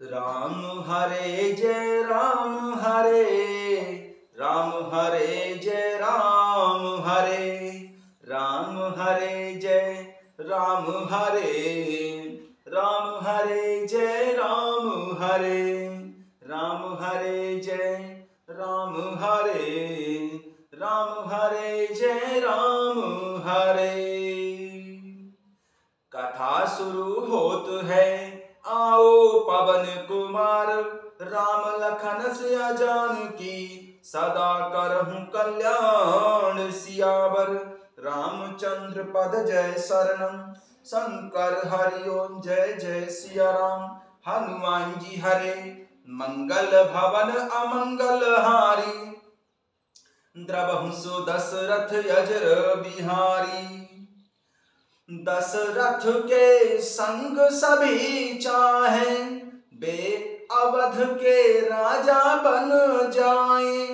राम हरे जय राम हरे, राम हरे जय राम हरे, राम हरे जय राम हरे, राम हरे जय राम हरे, राम हरे जय राम हरे, राम हरे जय राम हरे। कथा शुरू होत है, आओ पवन कुमार, राम लखन सिया जानकी, सदा करहूं कल्याण सियावर। रामचंद्र पद जय शरणम, शंकर हरि ओम जय जय सिया राम। हनुमान जी हरे, मंगल भवन अमंगल हारी, द्रवहु सो दशरथ अजर बिहारी। दशरथ के संग सभी चाहे, बे अवध के राजा बन जाए।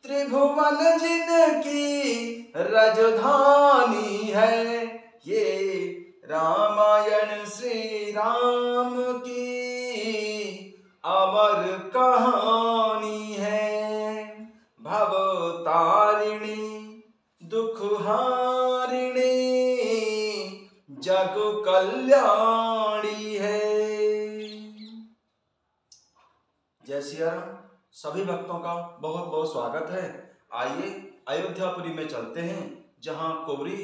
त्रिभुवन जिनकी राजधानी है, ये रामायण श्री राम की अमर कहानी है। भव तारिणी दुख हारिणी, जग कल्याणी है। जय सिया राम। सभी भक्तों का बहुत बहुत स्वागत है। आइए अयोध्यापुरी में चलते हैं, जहां कुबरी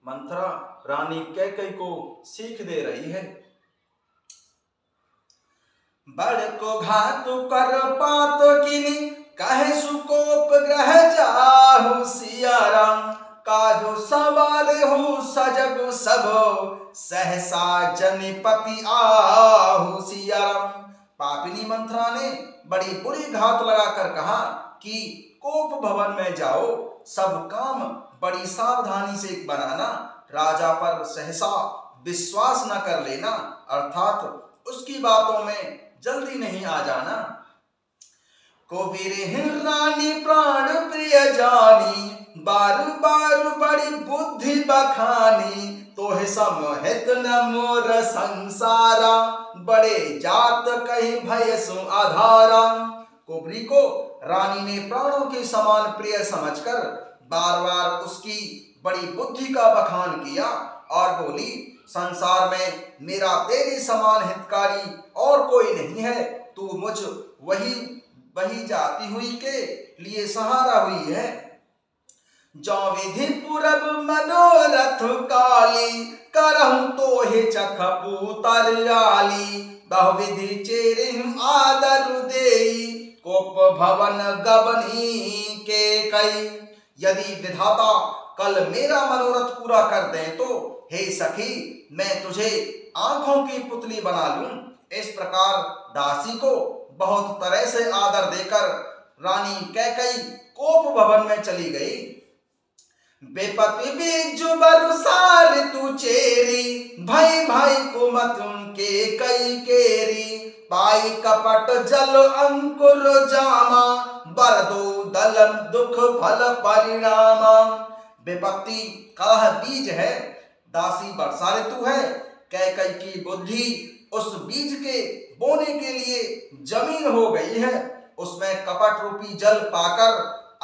मंथरा रानी कैकेयी को सीख दे रही है। बड़ को घातु कर पात किनी, कहे सुकोप ग्रह जाहु सिया राम। काजो सवार हो सजग सब, सहसा जनिपति आहु सिया राम। पापिनी मंथरा ने बड़ी बुरी घात लगाकर कहा कि कोप भवन में जाओ, सब काम बड़ी सावधानी से बनाना, राजा पर सहसा विश्वास न कर लेना, अर्थात उसकी बातों में जल्दी नहीं आ जाना। कुबीर रानी प्राण प्रिय जानी, बार बार बड़ी बुद्धि बखानी। तोहे समहित न मोर संसारा, बड़े जात कहीं भय सु आधारा। कुबरी को रानी ने प्राणों के समान प्रिय समझकर बार बार उसकी बड़ी बुद्धि का बखान किया और बोली, संसार में मेरा तेरे समान हितकारी और कोई नहीं है। तू मुझ वही जाती हुई के लिए सहारा हुई है। जो विधि पूरब मनोरथ काली, करहूं तो हे चखपूतर आली। बहुविधि चेरिम आदर देई, कोप भवन गबनी के कई। यदि विधाता कल मेरा मनोरथ पूरा कर दें तो हे सखी, मैं तुझे आंखों की पुतली बना लूं। इस प्रकार दासी को बहुत तरह से आदर देकर रानी कैकेयी कोप भवन में चली गई। बेपति बीजु बरुसार तू चेरी, भाई भाई कुमत के कई केरी। पाई कपट जल अंकुर जामा, बरदो दलम दुख फल परिणामा। विपत्ति कलह बीज है, दासी वर्षा ऋतु है। कैकेयी की बुद्धि उस बीज के बोने के लिए जमीन हो गई है। उसमें कपट रूपी जल पाकर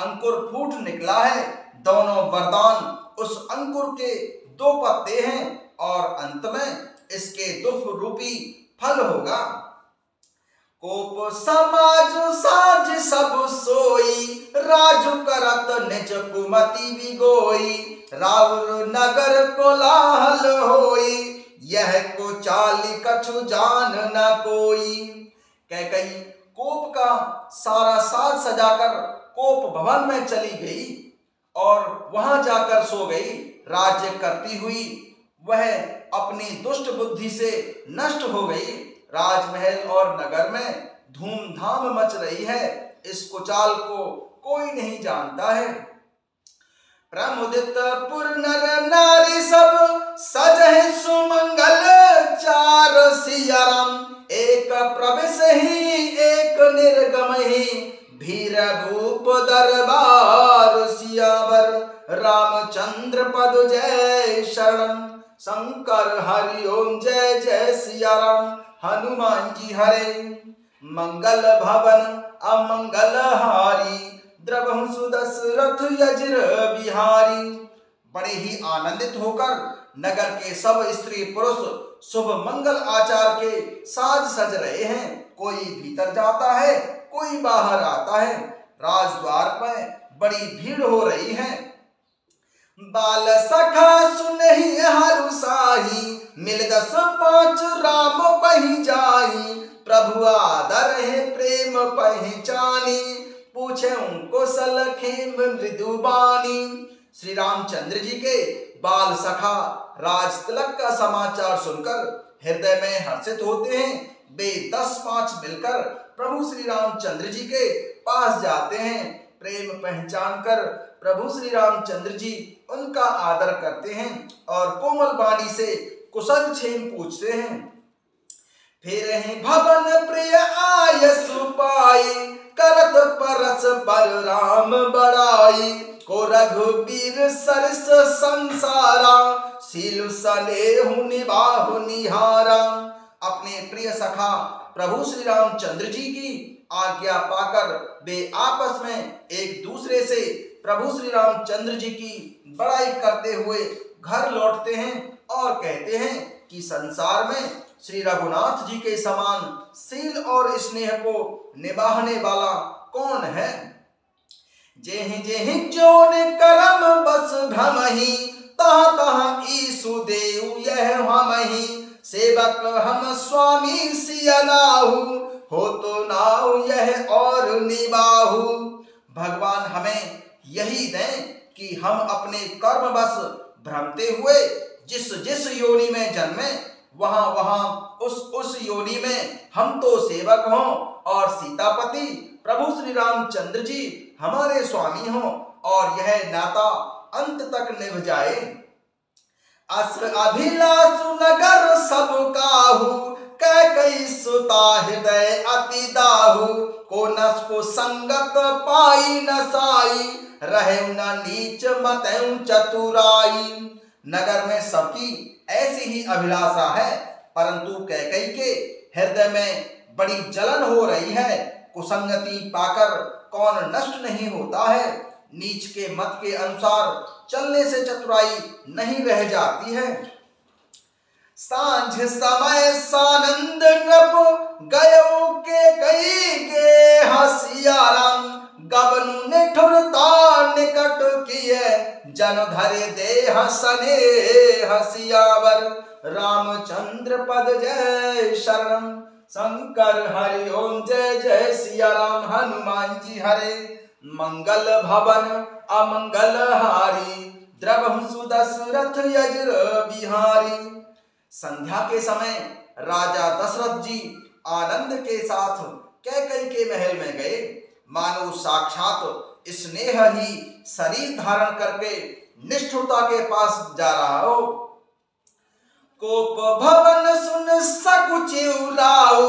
अंकुर फूट निकला है। दोनों वरदान उस अंकुर के दो पत्ते हैं और अंत में इसके दुख रूपी फल होगा। कोप समाज साज सब सोई, राजु करत निज कुमति बिगोई। रावण नगर कोलाहल होई, यह को चाली कछु जान न कोई। कैकेयी कोप का सारा साज सजाकर कोप भवन में चली गई और वहां जाकर सो गई। राज्य करती हुई वह अपनी दुष्ट बुद्धि से नष्ट हो गई। राजमहल और नगर में धूमधाम मच रही है। इस कुचाल को कोई नहीं जानता है। प्रमुदित पुर नर नारी सब, सजहि सुमंगल चार सिया राम। एक प्रवेश ही एक निर्गम ही, भीर भूप दरबार सियावर। रामचंद्र पद जय शरणम, शंकर हरि ओम जय जय सिया राम। हनुमान जी हरे, मंगल भवन अमंगल हारी, द्रवहु दशरथ यज्र बिहारी। बड़े ही आनंदित होकर नगर के सब स्त्री पुरुष शुभ मंगल आचार के साज सज रहे हैं। कोई भीतर जाता है, कोई बाहर आता है। राजद्वार पर बड़ी भीड़ हो रही है। बाल सखा सुनहि हरु साही, मिल 10-5 राम पहि जाई। प्रभु आदर है प्रेम पहचानी, पूछे कुशल खेम मृदु बानी। श्री रामचंद्र जी के बाल सखा राज तिलक का समाचार सुनकर हृदय में हर्षित होते हैं। वे 10-5 मिलकर प्रभु श्री रामचंद्र जी के पास जाते हैं। प्रेम पहचान कर प्रभु श्री रामचंद्र जी उनका आदर करते हैं और कोमल वाणी से कुशल क्षेम पूछते हैं। फिर भवन प्रिय आय सुपाई, करत परस पर राम बड़ाई। को रघुबीर सरस संसारा, सील सनेहु निबाहु निहारा। अपने प्रिय सखा प्रभु श्री रामचंद्र जी की आज्ञा पाकर वे आपस में एक दूसरे से प्रभु श्री रामचंद्र जी की बड़ाई करते हुए घर लौटते हैं और कहते हैं कि संसार में श्री रघुनाथ जी के समान सील और स्नेह को निभाने वाला कौन है। जेहि जेहि जोन करम बस भ्रमहि, तह तह ईसु देव यह हमहि। सेवक हम स्वामी सिया नाहु, हो तो नाहु यह और निबाहु। भगवान हमें यही दें कि हम अपने कर्म बस भ्रमते हुए जिस जिस योनि में जन्मे, वहां वहां उस योनि में हम तो सेवक हों और सीतापति प्रभु श्री रामचंद्र जी हमारे स्वामी हों और यह नाता अंत तक निभ जाए। अस अभिलाषु नगर सब काहू, कैकई सुता हृदय अति दाहू। को नस को संगत पाई न साई, रहे न नीच मतऊ चतुराई। नगर में सबकी ऐसी ही अभिलाषा है, परंतु कैकई के हृदय में बड़ी जलन हो रही है। कुसंगति पाकर कौन नष्ट नहीं होता है। नीच के मत के अनुसार चलने से चतुराई नहीं रह जाती है। सांझ समय सानंद नृप, गयो के कई गे हसियाराम। गबनु निठुरता निकट किए, जन धरे देह सने हसियावर। रामचंद्र पद जय शरणम, शंकर हरि ओम जय जय सिया राम। हनुमान जी हरे, मंगल भवन अमंगल हारी। द्रवहु दशरथ यज्र बिहारी। संध्या के समय राजा दशरथ जी आनंद के साथ कैकई के महल में गए। मानो साक्षात स्नेह ही शरीर धारण करके निष्ठुरता के पास जा रहा हो। कोप भवन सुन सकुचिउ राउ,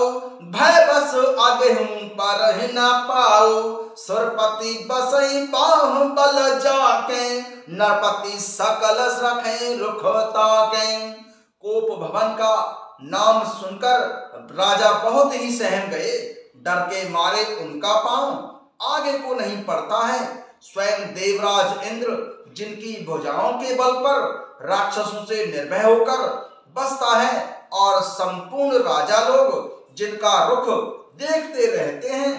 भय बस अगहु पर न पाऊ। सुरपति बसई बाहु बल जाके, नरपति सकल रखे रुख ताके। कोप भवन का नाम सुनकर राजा बहुत ही सहम गए। डर के मारे उनका पांव आगे को नहीं पड़ता है। स्वयं देवराज इंद्र जिनकी भुजाओं के बल पर राक्षसों से निर्भय होकर बसता है और संपूर्ण राजा लोग जिनका रुख देखते रहते हैं।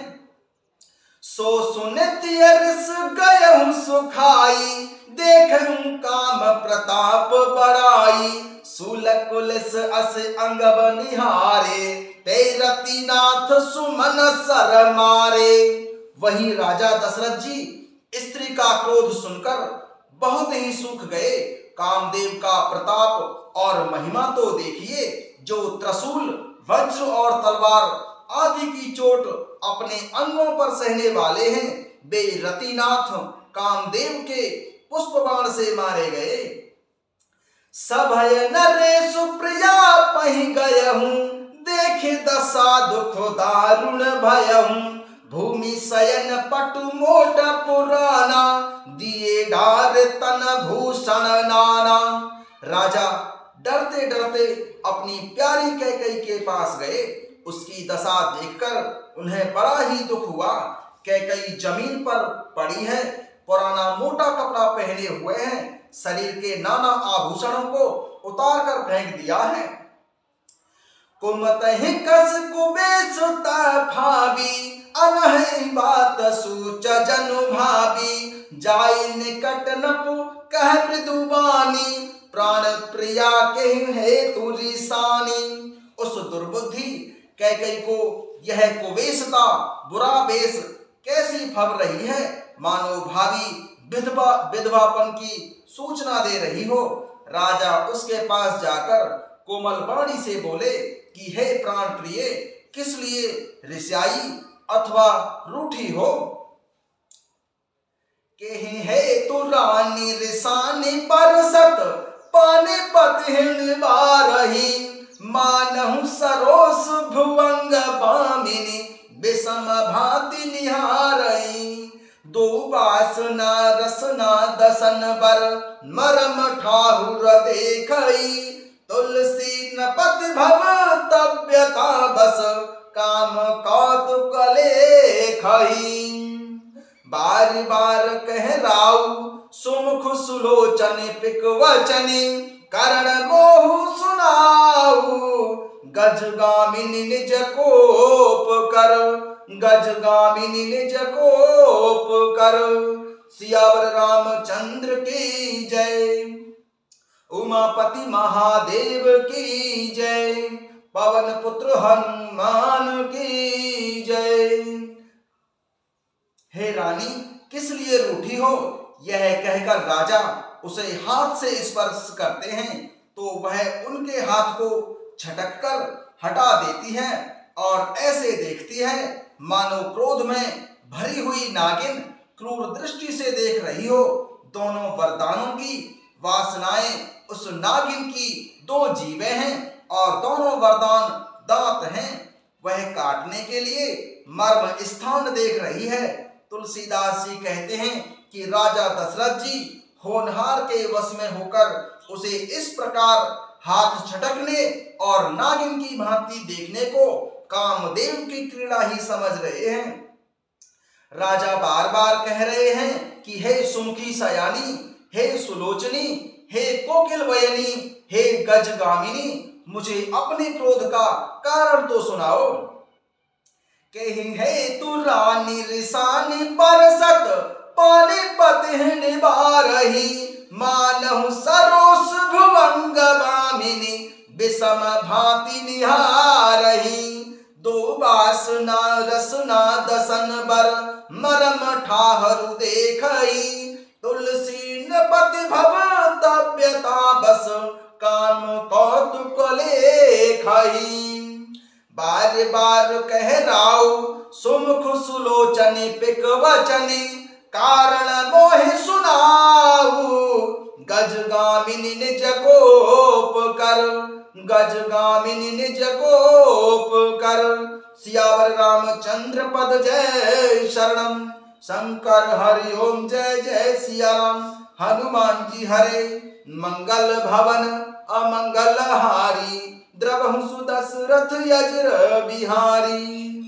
सो सुनित यरिस गयहु सुखाई, देखहु काम प्रताप बड़ाई। सूल पुलिस अस अंगब निहारे, तेरती नाथ सुमन सर मारे। वही राजा दशरथ जी स्त्री का क्रोध सुनकर बहुत ही सूख गए। कामदेव का प्रताप और महिमा तो देखिए, जो त्रिशूल वज्र और तलवार आदि की चोट अपने अंगों पर सहने वाले हैं, वे रतिनाथ कामदेव के पुष्प बाण से मारे गए। सभय नरे सुप्रिया पहि गयहु, देखे दशा दुख दारुण भयहु। भूमि शयन पटु मोट पुराना, दिए डार तन भूषण नाना। राजा डरते डरते अपनी प्यारी कैकई के पास गए उसकी दशा देखकर उन्हें बड़ा ही दुख हुआ। कैकई जमीन पर पड़ी है, पुराना मोटा कपड़ा पहने हुए हैं, शरीर के नाना आभूषणों को उतार कर फेंक दिया है। कुमतहि कस कुबेश भावी अनहि बात सूच जनु भावी जाई निकट नपु कह मृदुबानी प्राण प्रिया के हेतु रिसानी। उस दुर्बुद्धि कैकई को यह कुवेशता बुरा वेश कैसी फब रही है, मानो भावी विधवापन की सूचना दे रही हो। राजा उसके पास जाकर कोमल वाणी से बोले कि हे प्राण प्रिय, किस लिए रिसाई अथवा रूठी हो। केहि है तु रानी रिसानी परसत पाने पतिहिन बारही मानहु सरोस भुवंग बामिनी विषम भांति निहारई। दो वासना रसना दसन बर मरम ठाहुर देखई तुलसी न पति भव तव्यता बस काम कौतुक लेखई। बार बार कह राउ सुमुख सुलोचन पिक वचनी करण मोहु सुनाऊ गजगामिनी निज कोप कर गजगामिनी निज कोप कर। सियावर रामचंद्र की जय, उमापति महादेव की जय, पवन पुत्र हनुमान की जय। हे रानी, किस लिए रूठी हो। यह कहकर राजा उसे हाथ से स्पर्श करते हैं तो वह उनके हाथ को झटककर हटा देती है और ऐसे देखती है मानो क्रोध में भरी हुई नागिन क्रूर दृष्टि से देख रही हो। दोनों वरदानों की वासनाएं उस नागिन की दो जीवें हैं और दोनों वरदान दांत हैं। वह काटने के लिए मर्म स्थान देख रही है। तुलसीदास जी कहते हैं कि राजा दशरथ जी होनहार के वश में होकर उसे इस प्रकार हाथ झटकने और नागिन की भांति देखने को कामदेव की क्रीड़ा ही समझ रहे हैं। राजा बार बार कह रहे हैं कि हे सुमुखी सयानी, हे सुलोचनी, हे कोकिल वयनी, हे गजगामिनी, मुझे अपने क्रोध का कारण तो सुनाओ। कहीं है तू रानी रिसानी परसत पानी पतिहिन बारही मानहु सरोस भुवंग बामिनी विषम भांति निहारही। दो वासना रसना दसन बर मरम ठाहरु देखई तुलसी न पति भव तव्यता बस काम कौतुक लेखई। बार बार कह राउ सुमुख सुलोचनी पिक वचनी कारण मोहि सुनाऊ गजगामिनी निज कोप कर गजगामिनी निज कोप कर। सियावर रामचंद्र पद जय शरणम शंकर हरि ओम जय जय सिया राम। हनुमान जी हरे मंगल भवन अमंगल हारी द्रवहु सुदशरथ यज्र बिहारी।